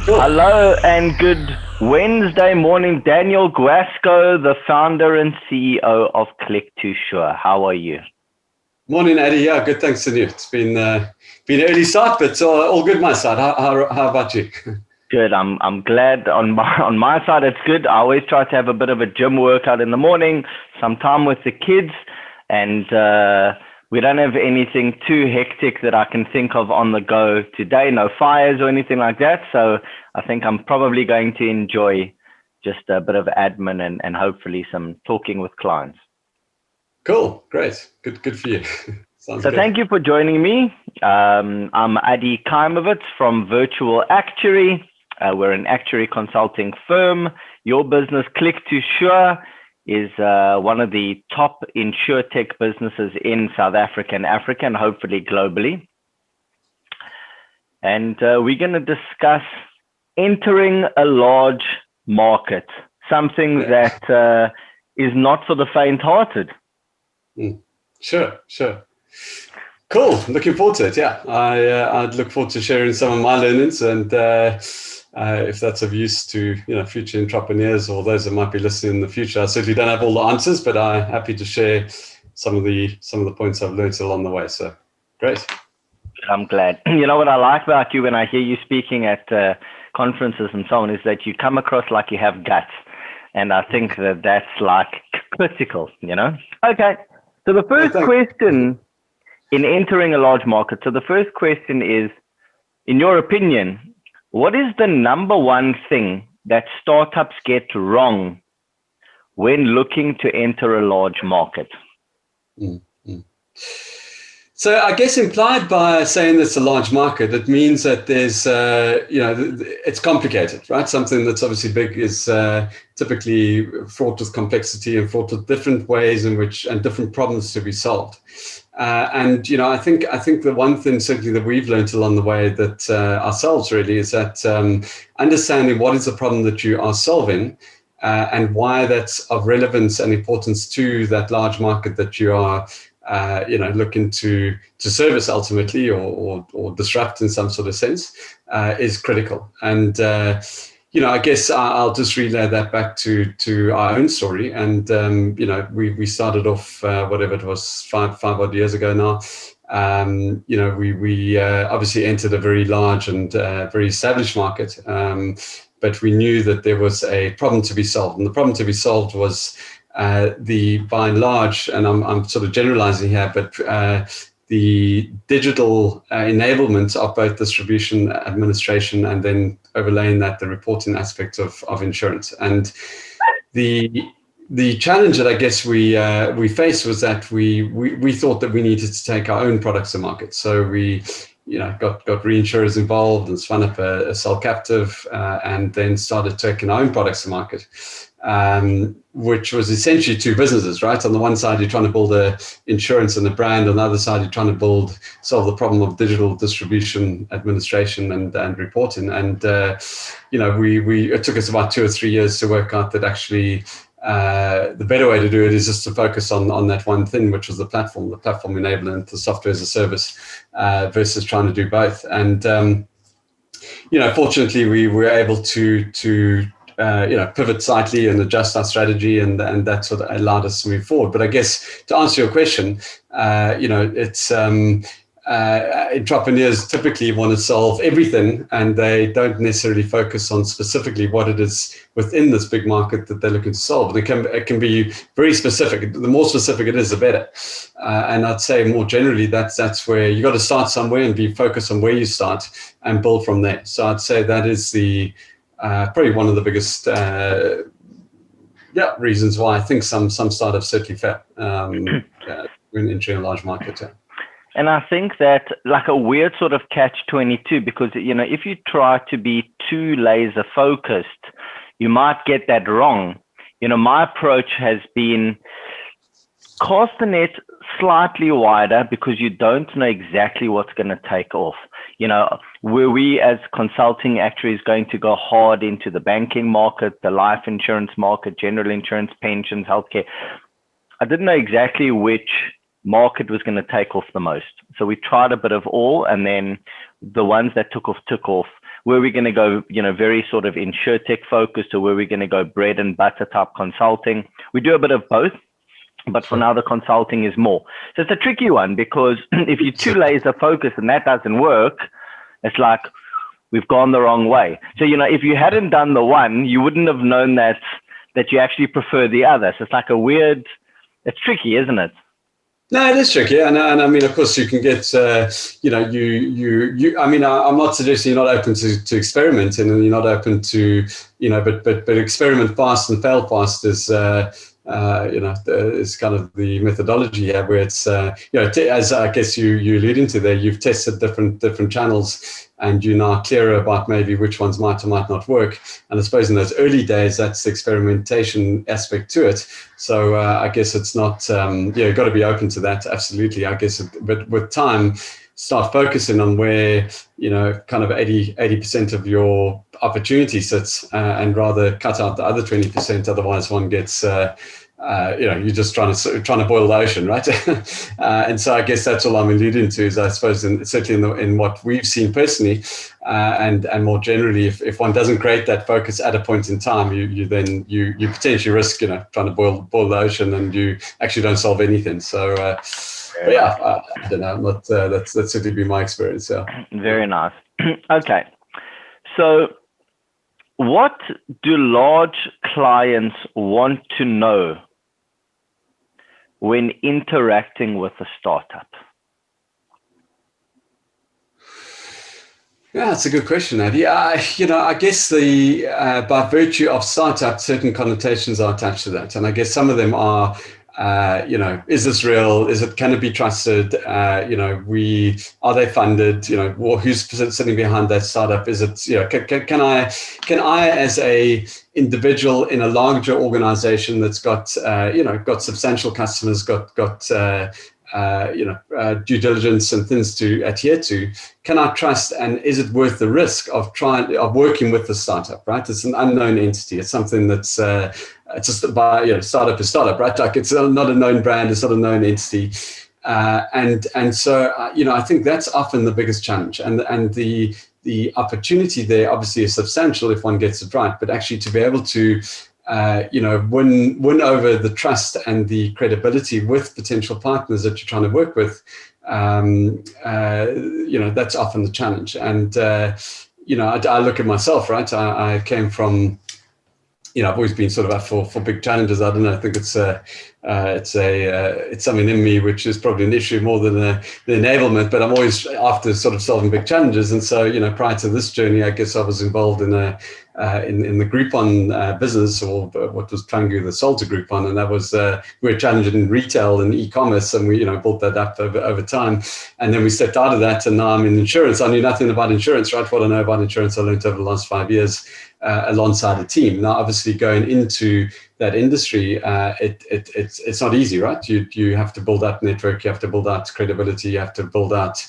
Cool. Hello and good Wednesday morning, Daniel Guasco, the founder and CEO of click2sure. How are you? Morning, Adi. Yeah, good. Thanks to you. It's been an early start, but all good my side. How about you? Good. I'm glad on my side it's good. I always try to have a bit of a gym workout in the morning, some time with the kids, and we don't have anything too hectic that I can think of on the go today. No fires or anything like that. So I think I'm probably going to enjoy just a bit of admin and hopefully some talking with clients. Cool. Great. Good for you. Sounds So good. thank you for joining me. I'm Adi Kaimowitz from Virtual Actuary. We're an actuary consulting firm. Your business, click2sure, is one of the top insurtech businesses in South Africa and hopefully globally. And we're going to discuss entering a large market, something that is not for the faint-hearted. Sure. Cool. Looking forward to it. Yeah, I'd look forward to sharing some of my learnings, and if that's of use to future entrepreneurs or those that might be listening in the future. I certainly don't have all the answers, but I'm happy to share some of the points I've learned along the way. So great. I'm glad. You know what I like about you when I hear you speaking at conferences and so on is that you come across like you have guts, and I think that that's like critical. Okay. So the first question in entering a large market. So the first question is, in your opinion, what is the number one thing that startups get wrong when looking to enter a large market? So I guess implied by saying it's a large market, it means that there's, it's complicated, right? Something that's obviously big is typically fraught with complexity and fraught with different ways in which and different problems to be solved. And I think the one thing certainly that we've learned along the way that ourselves really is that understanding what is the problem that you are solving and why that's of relevance and importance to that large market that you are looking to service ultimately or disrupt in some sort of sense is critical. And I guess I'll just relay that back to our own story. And we started off whatever it was five odd years ago now. We obviously entered a very large and very established market, but we knew that there was a problem to be solved, and the problem to be solved was by and large, and I'm sort of generalizing here, but the digital enablement of both distribution, administration, and then overlaying that the reporting aspect of insurance. And the challenge that I guess we faced was that we thought that we needed to take our own products to market. So we got reinsurers involved and spun up a cell captive, and then started taking our own products to market. Which was essentially two businesses, right? On the one side, you're trying to build a insurance and a brand. On the other side, you're trying to solve the problem of digital distribution, administration, and reporting. And it took us about 2 or 3 years to work out that actually the better way to do it is just to focus on that one thing, which was the platform enablement, the software as a service, versus trying to do both. And fortunately, we were able to pivot slightly and adjust our strategy, and that sort of allowed us to move forward. But I guess to answer your question, it's entrepreneurs typically want to solve everything, and they don't necessarily focus on specifically what it is within this big market that they're looking to solve. And it can be very specific. The more specific it is, the better. And I'd say more generally, that's where you got to start somewhere and be focused on where you start and build from there. So I'd say that is probably one of the biggest reasons why I think some startups certainly fail when entering a large market. And I think that like a weird sort of catch-22, because if you try to be too laser focused, you might get that wrong. My approach has been cast the net slightly wider, because you don't know exactly what's going to take off. Were we as consulting actuaries going to go hard into the banking market, the life insurance market, general insurance, pensions, healthcare? I didn't know exactly which market was going to take off the most. So we tried a bit of all, and then the ones that took off. were we going to go, very sort of insurtech focused, or were we going to go bread and butter type consulting? We do a bit of both, but for now the consulting is more. So it's a tricky one, because if you're too laser focused and that doesn't work, it's like we've gone the wrong way. So, if you hadn't done the one, you wouldn't have known that you actually prefer the other. So it's like it's tricky, isn't it? No, it is tricky, and I mean, of course, you can get, I mean, I'm not suggesting you're not open to experimenting, and you're not open to, but experiment fast and fail fast is, is kind of the methodology here, where it's, as I guess you alluding to there, you've tested different channels, and you're now clearer about maybe which ones might or might not work. And I suppose in those early days, that's the experimentation aspect to it. So I guess it's not, you've got to be open to that. Absolutely. I guess, but with time, start focusing on where, kind of 80% of your opportunity sits, and rather cut out the other 20%. Otherwise one gets, you're just trying to boil the ocean, right? And so I guess that's all I'm alluding to, is I suppose certainly in what we've seen personally, and more generally, if one doesn't create that focus at a point in time, you potentially risk, trying to boil the ocean, and you actually don't solve anything. So, but yeah, I don't know. That's certainly been my experience. Yeah. Very nice. Okay, so what do large clients want to know when interacting with a startup? Yeah, that's a good question, Adi. I guess by virtue of startup, certain connotations are attached to that, and I guess some of them are, is this real? Can it be trusted? Are they funded? Who's sitting behind that startup? Is it, can I as a individual in a larger organization that's got, got substantial customers, got due diligence and things to adhere to, can I trust, and is it worth the risk of working with the startup, right? It's an unknown entity. It's something that's, it's just startup is startup, right? Like, it's not a known brand, it's not a known entity. And so, I think that's often the biggest challenge, and the opportunity there obviously is substantial if one gets it right, but actually to be able to win over the trust and the credibility with potential partners that you're trying to work with, that's often the challenge. And, I look at myself, right? I came from, I've always been sort of up for big challenges. I don't know. I think it's something in me which is probably an issue more than the enablement. But I'm always after sort of solving big challenges. And so, prior to this journey, I guess I was involved in the Groupon business, or what was Plangu that sold to Groupon, and that was we were challenged in retail and e-commerce, and we built that up over time. And then we stepped out of that, and now I'm in insurance. I knew nothing about insurance, right? What I know about insurance, I learned over the last 5 years alongside a team. Now, obviously, going into that industry, it's not easy, right? You have to build out network, you have to build out credibility, you have to build out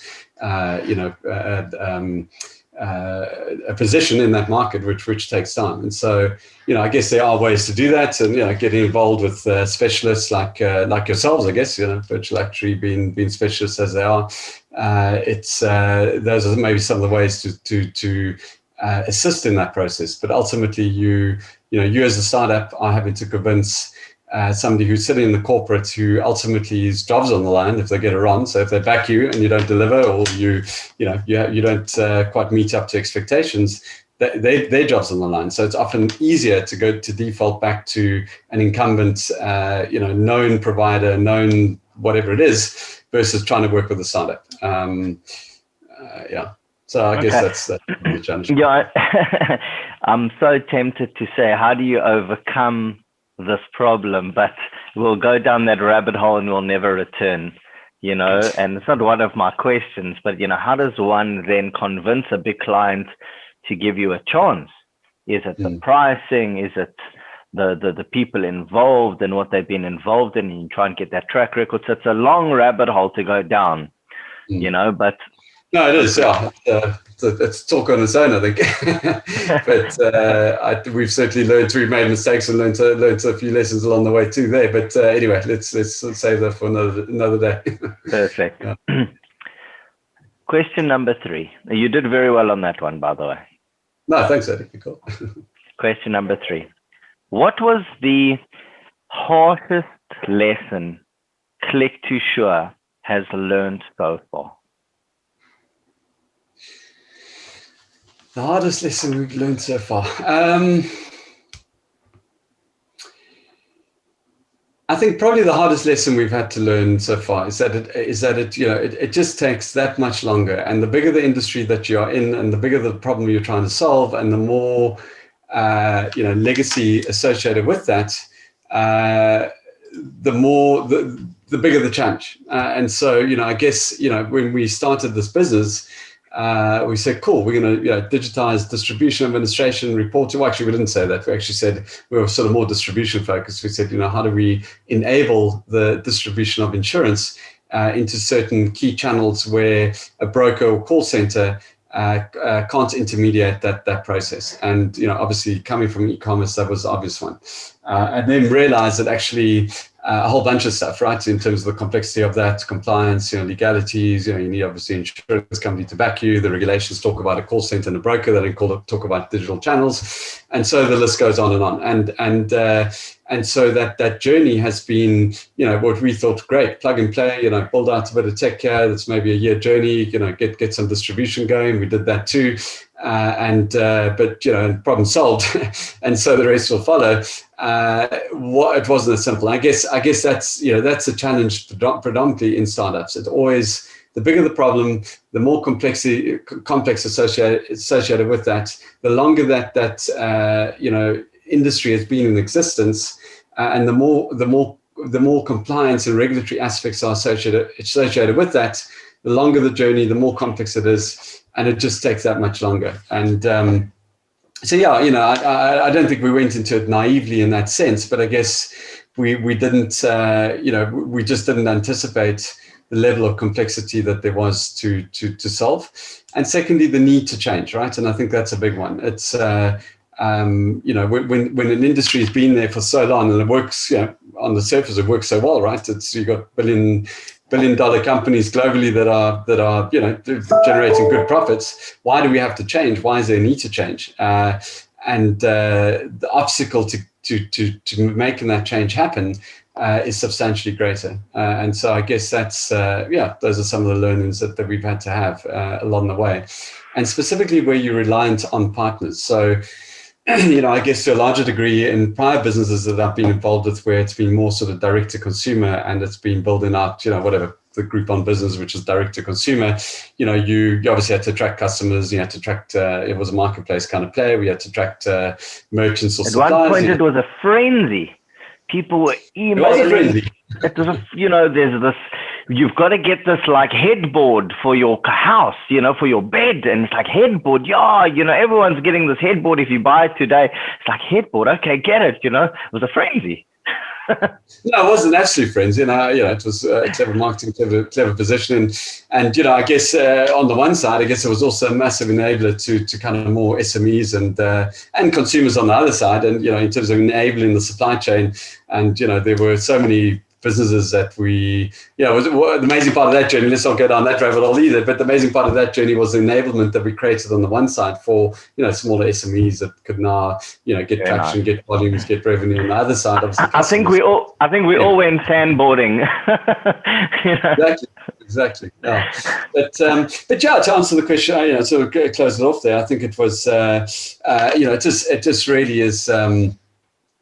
a position in that market, which takes time. And so, I guess there are ways to do that, and getting involved with specialists like yourselves, I guess, Virtual Actuary being specialists as they are. Those are maybe some of the ways to assist in that process. But ultimately, you as a startup are having to convince somebody who's sitting in the corporate, who ultimately his job's on the line if they get it wrong. So if they back you and you don't deliver, or you don't quite meet up to expectations, their job's on the line. So it's often easier to go to default back to an incumbent, known provider, known whatever it is, versus trying to work with a startup. So I guess that's the challenge. Yeah, I'm so tempted to say, how do you overcome this problem? But we'll go down that rabbit hole and we'll never return, and it's not one of my questions, but how does one then convince a big client to give you a chance? Is it the pricing? Is it the people involved and what they've been involved in, and you try and get that track record? So it's a long rabbit hole to go down, but no, it is. Yeah, it's talk on its own, I think. But we've certainly we've made mistakes and learned a few lessons along the way too there. But anyway, let's save that for another day. Perfect. Yeah. Question number 3. You did very well on that one, by the way. No, thanks, Adi. Cool. Question number 3. What was the harshest lesson click2sure has learned so far? The hardest lesson we've learned so far. I think probably the hardest lesson we've had to learn so far is that it just takes that much longer. And the bigger the industry that you are in, and the bigger the problem you're trying to solve, and the more legacy associated with that, the bigger the challenge. And so, I guess, when we started this business, we said, cool, we're going to digitize distribution, administration, reporting. Well, actually, we didn't say that. We actually said we were sort of more distribution focused. We said, how do we enable the distribution of insurance into certain key channels where a broker or call center can't intermediate that process. And, obviously coming from e-commerce, that was the obvious one. And then realize that actually a whole bunch of stuff, right? In terms of the complexity of that, compliance, legalities, you need obviously insurance company to back you. The regulations talk about a call center and a broker. They don't talk about digital channels. And so the list goes on and on. And so that journey has been, what we thought, great, plug and play, build out a bit of tech here. That's maybe a year journey, get some distribution going. We did that too. But problem solved. And so the rest will follow. It wasn't as simple. I guess that's a challenge predominantly in startups. It's always, the bigger the problem, the more complex associated with that, the longer that industry has been in existence, and the more compliance and regulatory aspects are associated with that, the longer the journey, the more complex it is, and it just takes that much longer. And I don't think we went into it naively in that sense, but I guess we didn't, we just didn't anticipate the level of complexity that there was to solve. And secondly, the need to change, right? And I think that's a big one. It's when an industry has been there for so long and it works, on the surface it works so well, right? You've got billion-dollar companies globally that are generating good profits. Why do we have to change? Why is there a need to change? And the obstacle to making that change happen is substantially greater. And so I guess that's those are some of the learnings that we've had to have along the way, and specifically where you're reliant on partners. So I guess to a larger degree in prior businesses that I've been involved with, where it's been more sort of direct to consumer, and it's been building out, whatever the Groupon business, which is direct to consumer, you obviously had to attract customers, you had to attract, it was a marketplace kind of player. We had to attract merchants or suppliers. At one point it was a frenzy. People were emailing. It was a frenzy. It was there's this, you've got to get this like headboard for your house, for your bed. And it's like, headboard, everyone's getting this headboard if you buy it today. It's like, headboard, okay, get it, it was a frenzy. No, it wasn't actually frenzy. It was clever marketing, clever positioning. And, I guess on the one side, I guess it was also a massive enabler to kind of more SMEs and consumers on the other side. And, in terms of enabling the supply chain. And, there were so many businesses that the amazing part of that journey, let's not go down that rabbit hole either, but the amazing part of that journey was the enablement that we created on the one side for, smaller SMEs that could now, get traction, get volumes, get revenue. On the other side, obviously, I think we all went sandboarding. Exactly. Yeah. But to answer the question, sort of close it off there, I think it was, it just really is,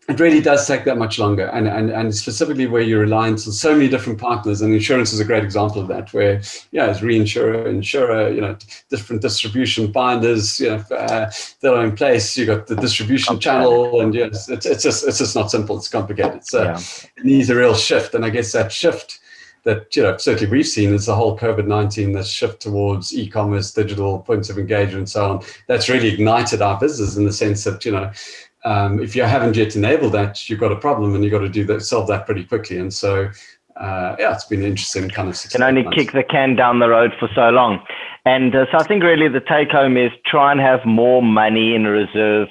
it really does take that much longer, and specifically where you're reliant on so many different partners, and insurance is a great example of that, where it's reinsurer, insurer, different distribution binders, that are in place. You got the distribution channel, and it's just not simple. It's complicated. So it needs a real shift, and I guess that shift that certainly we've seen is the whole COVID-19, the shift towards e-commerce, digital points of engagement, and so on. That's really ignited our business in the sense that if you haven't yet enabled that, you've got a problem, and you've got to do that, solve that pretty quickly. And so, it's been an interesting kind of 6 Can only months. kick the can down the road for so long. And so I think really the take home is try and have more money in reserve,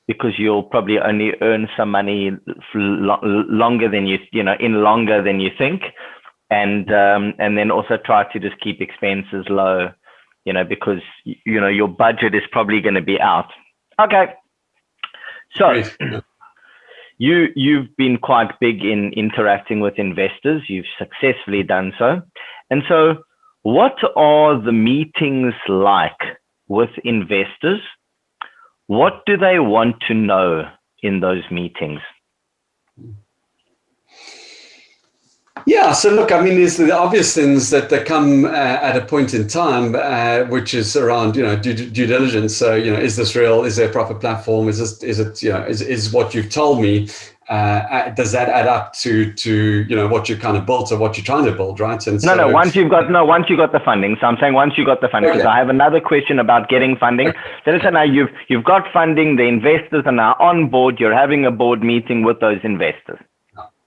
because you'll probably only earn some money longer than longer than you think. And then also try to just keep expenses low. because, your budget is probably going to be out. Okay. So you've been quite big in interacting with investors. You've successfully done so. And so what are the meetings like with investors? What do they want to know in those meetings? Yeah, so look, I mean, there's the obvious things that come at a point in time, which is around, due diligence. So, is this real? Is there a proper platform? Is what you've told me, does that add up to what you kind of built or what you're trying to build, right? And once you got the funding. So I'm saying once you got the funding, because I have another question about getting funding. So listen, now you've got funding, the investors are now on board, you're having a board meeting with those investors.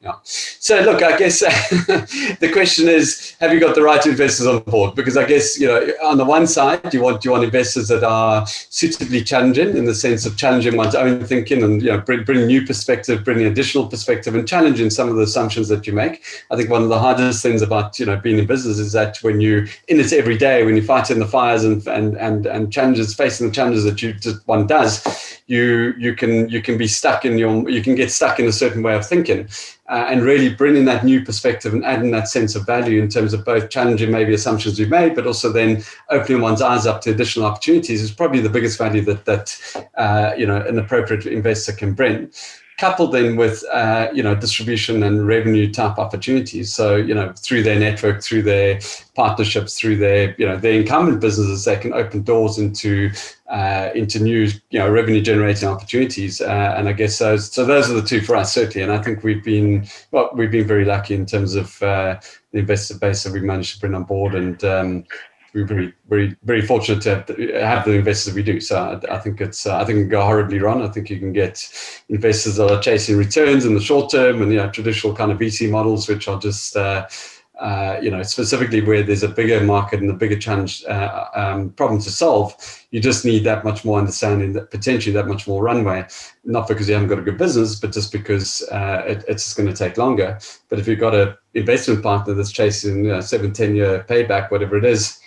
Yeah. So look, I guess the question is, have you got the right investors on board? Because I guess, on the one side, you want investors that are suitably challenging, in the sense of challenging one's own thinking and, bring new perspective, bringing additional perspective and challenging some of the assumptions that you make. I think one of the hardest things about, being in business is that when you're in it every day, when you're fighting the fires and challenges, facing the challenges that one does, you can be stuck you can get stuck in a certain way of thinking. And really bringing that new perspective and adding that sense of value in terms of both challenging maybe assumptions we've made, but also then opening one's eyes up to additional opportunities is probably the biggest value that an appropriate investor can bring. Coupled then with distribution and revenue type opportunities. So through their network, through their partnerships, through their their incumbent businesses, they can open doors into new revenue generating opportunities. And I guess those are the two for us, certainly. And I think we've been very lucky in terms of the investor base that we've managed to bring on board, and we're very, very, very fortunate to have the investors we do. So I think it can go horribly wrong. I think you can get investors that are chasing returns in the short term, and traditional kind of VC models, which are just specifically where there's a bigger market and a bigger challenge problem to solve. You just need that much more understanding, that potentially that much more runway, not because you haven't got a good business, but just because it's just going to take longer. But if you've got an investment partner that's chasing 7-10 year payback, whatever it is,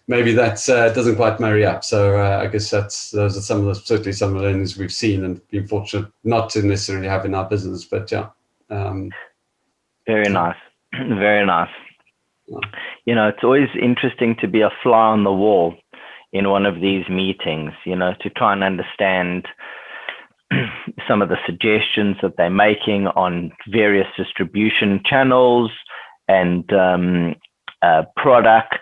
maybe that doesn't quite marry up. So I guess those are certainly some of the learnings we've seen and been fortunate not to necessarily have in our business. But very nice, very nice. It's always interesting to be a fly on the wall in one of these meetings. To try and understand some of the suggestions that they're making on various distribution channels and products,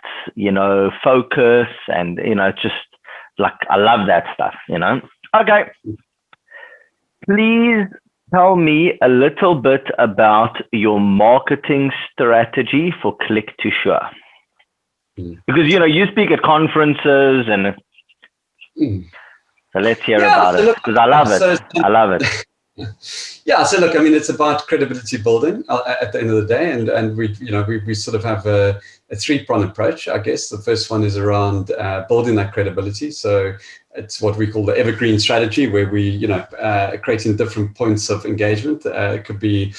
focus, and just like, I love that stuff. Okay, please tell me a little bit about your marketing strategy for click2sure, because you speak at conferences, and so let's hear about it, because I love it. I love it. Yeah, so look, I mean, it's about credibility building at the end of the day, and we sort of have a three-pronged approach, I guess. The first one is around building that credibility. So it's what we call the evergreen strategy, where we creating different points of engagement. It could be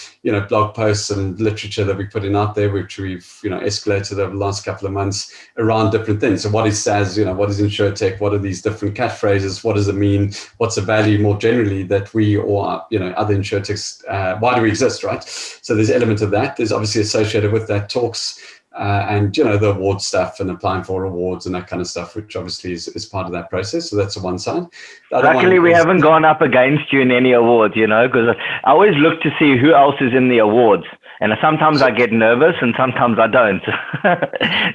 blog posts and literature that we put in out there, which we've escalated over the last couple of months around different things. So what is SaaS? What is InsurTech? What are these different catchphrases? What does it mean? What's the value more generally that we or other InsurTechs? Why do we exist, right? So there's an element of that. There's obviously associated with that talks. And the award stuff and applying for awards and that kind of stuff, which obviously is part of that process. So that's the one side. Luckily, we haven't gone up against you in any awards, because I always look to see who else is in the awards. And sometimes I get nervous and sometimes I don't.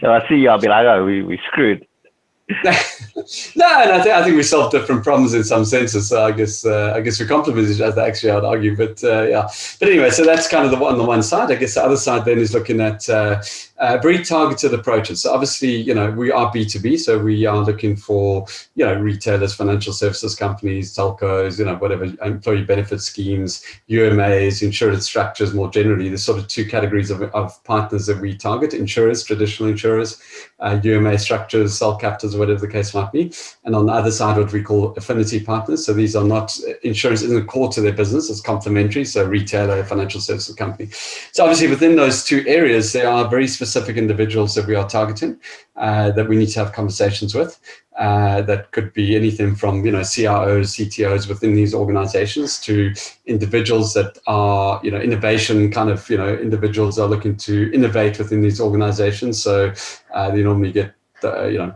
So I see you, I'll be like, oh, we screwed. No, and I think we solve different problems in some senses. So I guess we complement each other. Actually, I'd argue, but yeah. But anyway, so that's kind of on the one side. I guess the other side then is looking at very targeted approaches. So obviously, we are B2B, so we are looking for retailers, financial services companies, telcos, whatever, employee benefit schemes, UMAs, insurance structures more generally. There's sort of two categories of partners that we target: insurers, traditional insurers, UMA structures, cell captors, whatever the case might be. And on the other side, what we call affinity partners. So these are not, insurance isn't core to their business, it's complementary. So retailer, financial services company. So obviously within those two areas, there are very specific specific individuals that we are targeting, that we need to have conversations with. That could be anything from, CROs, CTOs within these organizations to individuals that are, innovation kind of, individuals are looking to innovate within these organizations. So they normally get,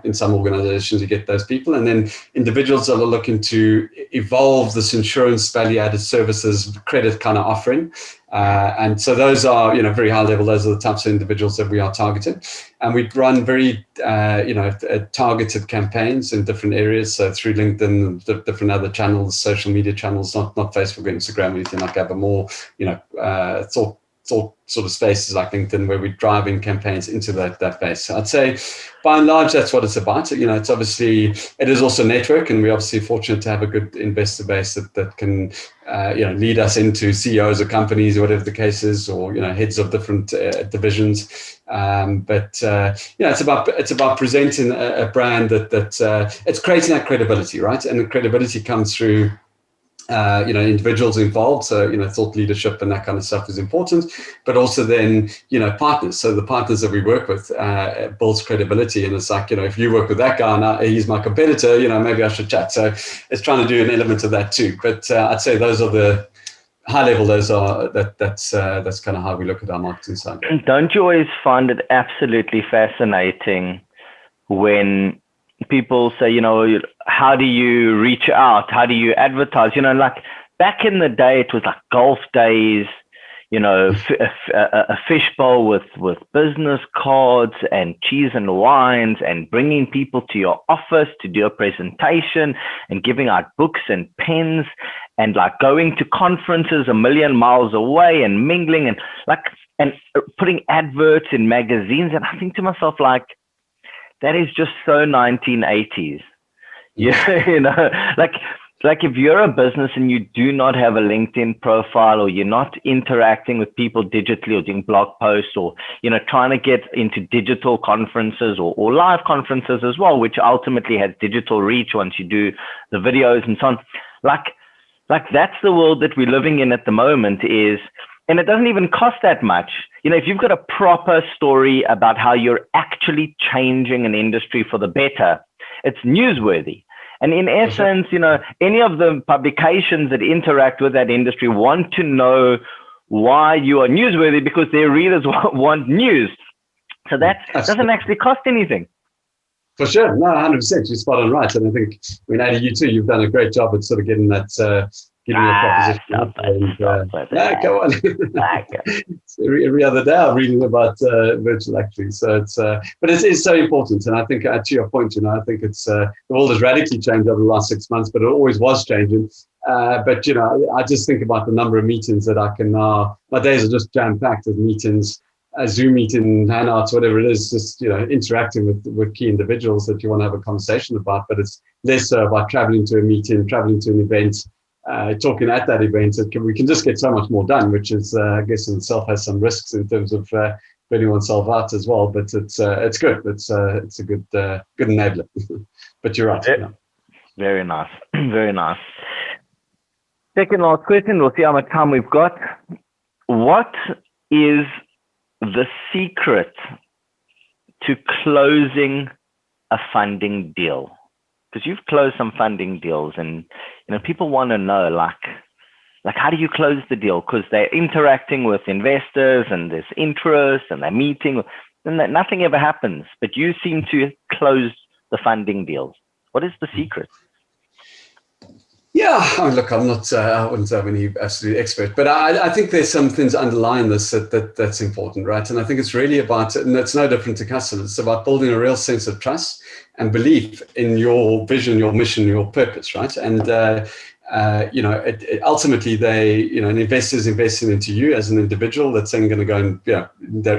in some organizations, you get those people, and then individuals that are looking to evolve this insurance value-added services credit kind of offering. And so those are, very high level, those are the types of individuals that we are targeting. And we run very, targeted campaigns in different areas. So through LinkedIn, different other channels, social media channels, not Facebook, Instagram, anything like that, but more, sort of spaces like LinkedIn, where we're driving campaigns into that base. So I'd say, by and large, that's what it's about. It's obviously, it is also network, and we're obviously fortunate to have a good investor base that can, lead us into CEOs of companies, or whatever the case is, or heads of different divisions. But it's about presenting a brand that it's creating that credibility, right? And the credibility comes through individuals involved. So, thought leadership and that kind of stuff is important, but also then, partners. So the partners that we work with builds credibility. And it's like, if you work with that guy and he's my competitor, maybe I should chat. So it's trying to do an element of that too. But I'd say those are the high level. That's kind of how we look at our marketing side. Don't you always find it absolutely fascinating when people say, how do you reach out? How do you advertise? Like back in the day, it was like golf days, a fishbowl with business cards and cheese and wines, and bringing people to your office to do a presentation and giving out books and pens, and like going to conferences a million miles away and mingling and putting adverts in magazines. And I think to myself, like, that is just so 1980s. Like if you're a business and you do not have a LinkedIn profile, or you're not interacting with people digitally, or doing blog posts, or, trying to get into digital conferences or live conferences as well, which ultimately has digital reach once you do the videos and so on. Like that's the world that we're living in at the moment and it doesn't even cost that much. If you've got a proper story about how you're actually changing an industry for the better, it's newsworthy. And in essence, any of the publications that interact with that industry want to know why you are newsworthy, because their readers want news. So that doesn't actually cost anything. For sure. No, 100%. You're spot on right. And I think, Adi, you too, you've done a great job at sort of getting that, giving a proposition. Come on. Every other day I'm reading about virtual actuary. So but it is so important. And I think to your point, I think it's, the world has radically changed over the last 6 months, but it always was changing. But, I just think about the number of meetings that I can now, my days are just jam-packed with meetings, a Zoom meeting, Hangouts, whatever it is, just, interacting with key individuals that you want to have a conversation about. But it's less so about traveling to a meeting, traveling to an event, talking at that event. We can just get so much more done, which is, I guess, in itself has some risks in terms of burning oneself out as well. But it's good. It's a good enabler. But you're right. Very nice. Very nice. Second last question. We'll see how much time we've got. What is the secret to closing a funding deal? Because you've closed some funding deals, and people want to know, like how do you close the deal? Because they're interacting with investors, and there's interest, and they're meeting, and nothing ever happens. But you seem to close the funding deals. What is the secret? Yeah, look, I'm not. I wouldn't say I'm any absolute expert, but I think there's some things underlying this that's important, right? And I think it's really about, and it's no different to customers. It's about building a real sense of trust and belief in your vision, your mission, your purpose, right? And ultimately, an investor's investing into you as an individual. That's then going to go and,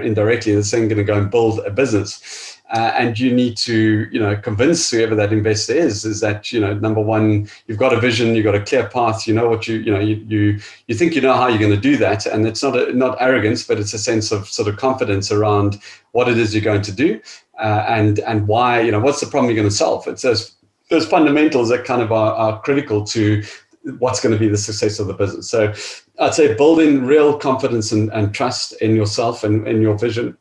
indirectly, that's then going to go and build a business. And you need to, convince whoever that investor is that, number one, you've got a vision, you've got a clear path, what you think you know how you're going to do that. And it's not arrogance, but it's a sense of sort of confidence around what it is you're going to do and why, what's the problem you're going to solve. It's those fundamentals that kind of are critical to what's going to be the success of the business. So I'd say building real confidence and trust in yourself and in your vision.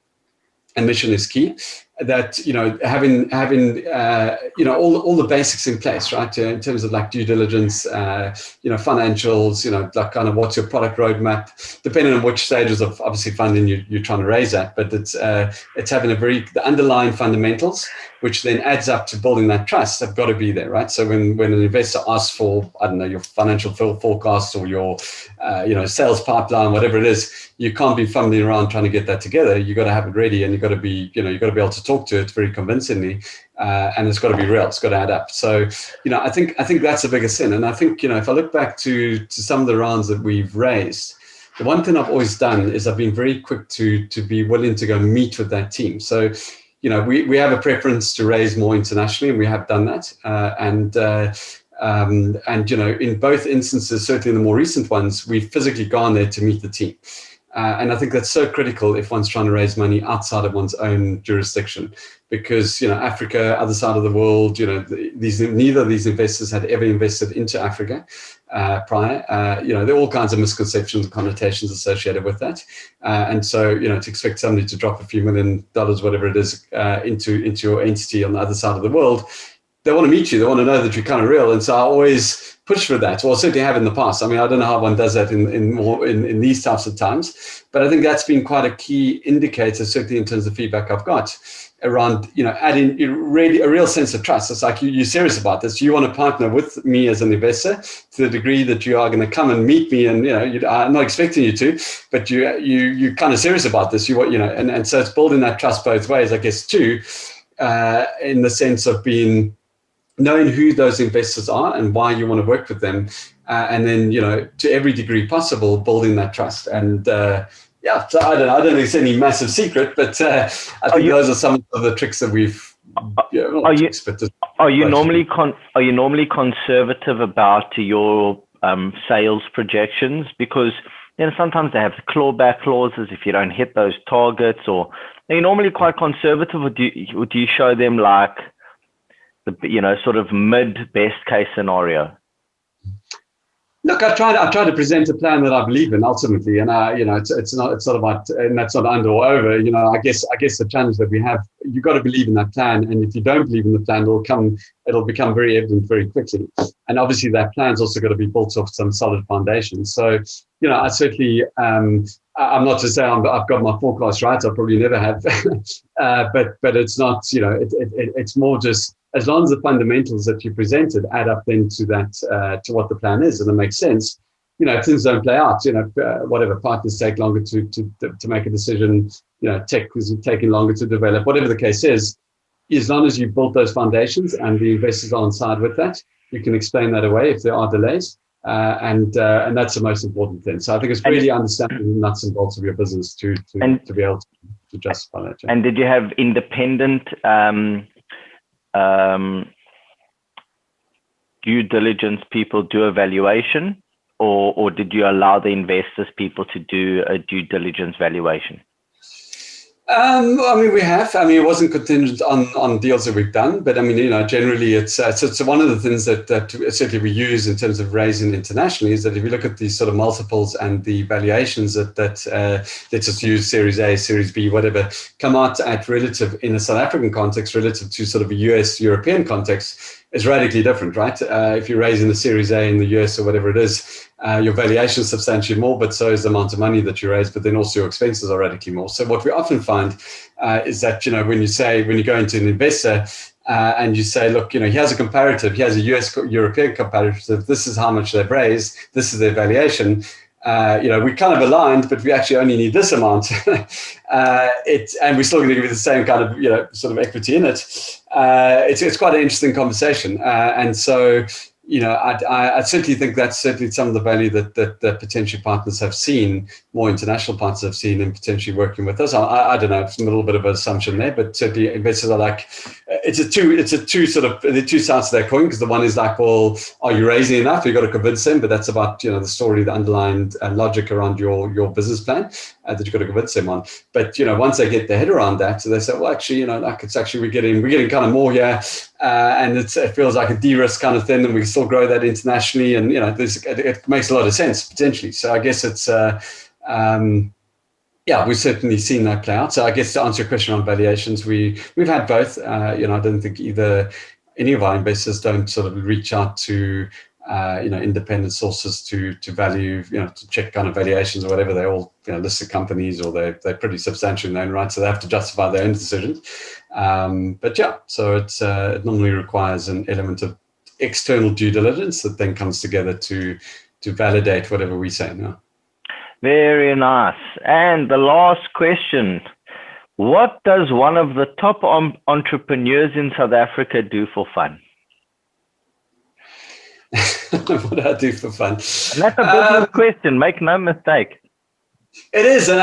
and mission is key. That having all the basics in place, right? In terms of like due diligence, financials, like kind of what's your product roadmap, depending on which stages of obviously funding you're trying to raise at. But it's having the underlying fundamentals, which then adds up to building that trust, have got to be there, right? So when an investor asks for, I don't know, your financial forecast or your sales pipeline, whatever it is, you can't be fumbling around trying to get that together. You got to have it ready, and you got to be able to talk to it very convincingly, and it's got to be real. It's got to add up. So, I think that's the biggest sin. And I think, if I look back to some of the rounds that we've raised, the one thing I've always done is I've been very quick to be willing to go meet with that team. So, we have a preference to raise more internationally, and we have done that. And in both instances, certainly in the more recent ones, we've physically gone there to meet the team. And I think that's so critical if one's trying to raise money outside of one's own jurisdiction, because, Africa, other side of the world, neither of these investors had ever invested into Africa prior. There are all kinds of misconceptions and connotations associated with that. And so, to expect somebody to drop a few $1 million, whatever it is, into your entity on the other side of the world, they want to meet you. They want to know that you're kind of real. And so I always push for that. Well, I certainly have in the past. I mean, I don't know how one does that in these types of times, but I think that's been quite a key indicator, certainly in terms of feedback I've got around, adding really a real sense of trust. It's like, you're serious about this. You want to partner with me as an investor to the degree that you are going to come and meet me. And, I'm not expecting you to, but you're kind of serious about this. And so it's building that trust both ways, I guess, too, in the sense of knowing who those investors are and why you want to work with them, and then to every degree possible, building that trust. And so I don't think it's any massive secret, but I think those are some of the tricks that we've. Are you normally conservative about your sales projections? Because sometimes they have clawback clauses if you don't hit those targets, or are you normally quite conservative, or do you show them like the sort of mid best case scenario? Look, I try to present a plan that I believe in ultimately, and it's not about, and that's not under or over. I guess the challenge that we have, you've got to believe in that plan, and if you don't believe in the plan, it'll become very evident very quickly. And obviously, that plan's also got to be built off some solid foundations. So, I certainly, I'm not to say I've got my forecast right. I probably never have, but it's not. It's more just, as long as the fundamentals that you presented add up then to that, to what the plan is, and it makes sense. If things don't play out, whatever, partners take longer to make a decision, tech is taking longer to develop, whatever the case is, as long as you've built those foundations and the investors are on side with that, you can explain that away if there are delays. And that's the most important thing. So I think it's really understanding the nuts and bolts of your business to be able to justify that. And did you have independent due diligence people do a valuation, or did you allow the investors people to do a due diligence valuation? We have. It wasn't contingent on deals that we've done, but generally it's one of the things that certainly we use in terms of raising internationally is that if you look at these sort of multiples and the valuations that let's just use Series A, Series B, whatever, come out at relative in a South African context relative to sort of a US European context is radically different, right? If you're raising the Series A in the US or whatever it is, your valuation is substantially more, but so is the amount of money that you raise, but then also your expenses are radically more. So what we often find is that, when you go into an investor and you say, look, here's a comparative, here's a US European comparative, this is how much they've raised, this is their valuation. We kind of aligned, but we actually only need this amount. And we're still going to give you the same kind of, sort of equity in it. It's quite an interesting conversation. And so, I certainly think that's certainly some of the value that potential partners have seen, more international partners have seen in potentially working with us. I don't know, it's a little bit of an assumption there, but certainly investors are like, it's a two sort of, the two sides of that coin, because the one is like, well, are you raising enough? You've got to convince them, but that's about, the story, the underlying logic around your business plan that you've got to convince them on. But, once they get their head around that, so they say, well, actually, it's actually, we're getting kind of more here. And it feels like a de-risk kind of thing, and we can still grow that internationally. And, it makes a lot of sense potentially. So I guess it's, Yeah, we've certainly seen that play out. So I guess to answer your question on valuations, we've had both. I don't think any of our investors don't sort of reach out to independent sources to value, to check kind of valuations or whatever. They're all listed companies, or they're pretty substantial in their own right, so they have to justify their own decisions. But yeah, so it normally requires an element of external due diligence that then comes together to validate whatever we say now. Very nice. And the last question: what does one of the top entrepreneurs in South Africa do for fun? What do I do for fun? And that's a business question. Make no mistake. It is, and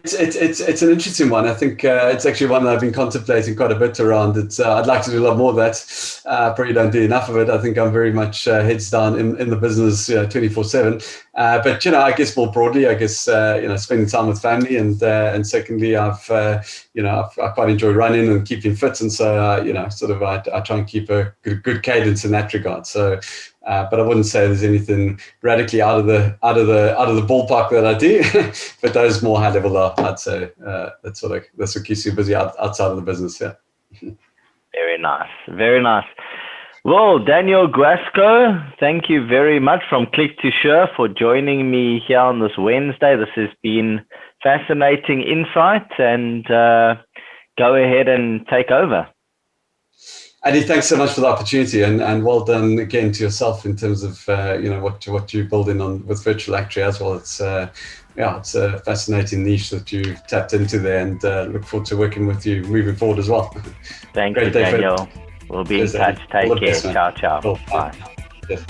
it's an interesting one. I think it's actually one that I've been contemplating quite a bit around. I'd like to do a lot more of that. Probably don't do enough of it. I think I'm very much heads down in the business 24/7. But I guess more broadly, spending time with family, and secondly, I quite enjoy running and keeping fit, and so I try and keep a good cadence in that regard. So. But I wouldn't say there's anything radically out of the ballpark that I do. But those more high level, I'd say that's what keeps you busy outside of the business. Yeah. Very nice, very nice. Well, Daniel Guasco, thank you very much from click2sure for joining me here on this Wednesday. This has been fascinating insight, and go ahead and take over. Adi, thanks so much for the opportunity, and well done again to yourself in terms of what you're building on with Virtual Actuary as well. It's a fascinating niche that you tapped into there, and look forward to working with you moving forward as well. Thank you, Daniel. We'll be in touch. Take care. Ciao, ciao. Cool. Bye. Yes.